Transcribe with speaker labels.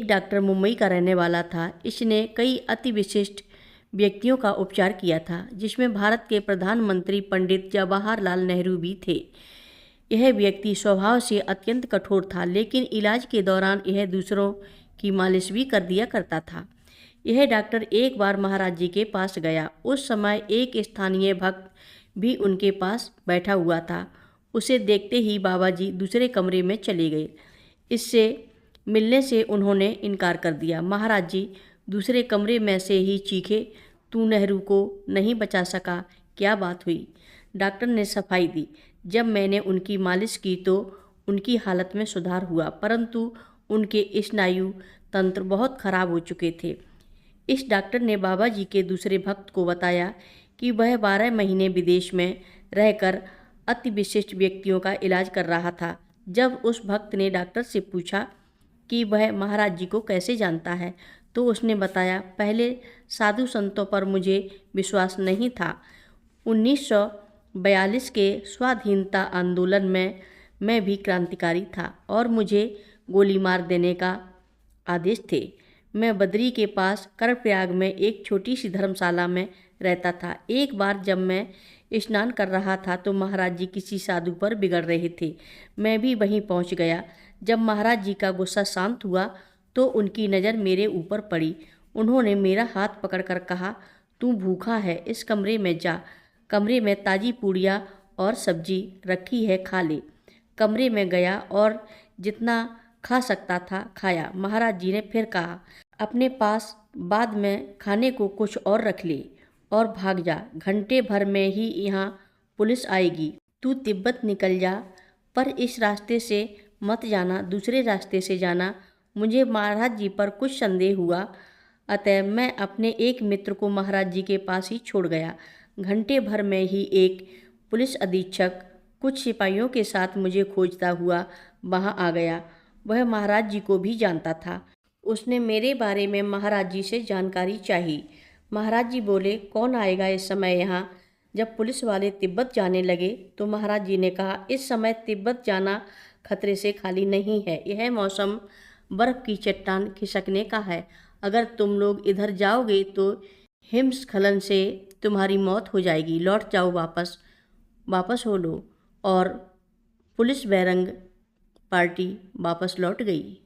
Speaker 1: Doctor Mumbai का रहने वाला था। इसने कई अति विशिष्ट व्यक्तियों का उपचार किया था, जिसमें भारत के प्रधानमंत्री पंडित जवाहरलाल नेहरू भी थे। यह व्यक्ति स्वभाव से अत्यंत कठोर था, लेकिन इलाज के दौरान यह दूसरों की मालिश भी कर दिया करता था। यह डॉक्टर एक बार महाराज जी के पास गया। उस समय एक स्थानीय भक्त भी उनके पास बैठा हुआ था। उसे देखते ही बाबा जी दूसरे कमरे में चले गए। इससे मिलने से उन्होंने इनकार कर दिया। महाराज जी दूसरे कमरे में से ही चीखे, तू नेहरू को नहीं बचा सका, क्या बात हुई? डॉक्टर ने सफाई दी। जब मैंने उनकी मालिश की तो उनकी हालत में सुधार हुआ, परंतु उनके स्नायु तंत्र बहुत खराब हो चुके थे। इस डॉक्टर ने बाबा जी के दूसरे भक्त को बताया कि वह 12 महीने विदेश में रहकर अति विशिष्ट व्यक्तियों का इलाज कर रहा था। जब उस भक्त ने डॉक्टर से पूछा कि वह महाराज जी को कैसे जानता है, तो उसने बताया, पहले साधु संतों पर मुझे विश्वास नहीं था। 1942 के स्वाधीनता आंदोलन में मैं भी क्रांतिकारी था और मुझे गोली मार देने का आदेश थे। मैं बद्री के पास कर्णप्रयाग में एक छोटी सी धर्मशाला में रहता था। एक बार जब मैं स्नान कर रहा था तो महाराज जी किसी साधु पर बिगड़ रहे थे। मैं भी वहीं पहुंच गया। जब महाराज जी का गुस्सा शांत हुआ तो उनकी नज़र मेरे ऊपर पड़ी। उन्होंने मेरा हाथ पकड़कर कहा, तू भूखा है, इस कमरे में जा। कमरे में ताज़ी पूड़ियाँ और सब्जी रखी है, खा ले। कमरे में गया और जितना खा सकता था खाया। महाराज जी ने फिर कहा, अपने पास बाद में खाने को कुछ और रख ले और भाग जा। घंटे भर में ही यहाँ पुलिस आएगी। तू तिब्बत निकल जा, पर इस रास्ते से मत जाना, दूसरे रास्ते से जाना। मुझे महाराज जी पर कुछ संदेह हुआ, अतः मैं अपने एक मित्र को महाराज जी के पास ही छोड़ गया। घंटे भर में ही एक पुलिस अधीक्षक कुछ सिपाहियों के साथ मुझे खोजता हुआ वहाँ आ गया। वह महाराज जी को भी जानता था। उसने मेरे बारे में महाराज जी से जानकारी चाही। महाराज जी बोले, कौन आएगा इस समय यहाँ? जब पुलिस वाले तिब्बत जाने लगे तो महाराज जी ने कहा, इस समय तिब्बत जाना खतरे से खाली नहीं है। यह मौसम बर्फ़ की चट्टान खिसकने का है। अगर तुम लोग इधर जाओगे तो हिमस्खलन से तुम्हारी मौत हो जाएगी। लौट जाओ, वापस हो लो। और पुलिस बैरंग पार्टी वापस लौट गई।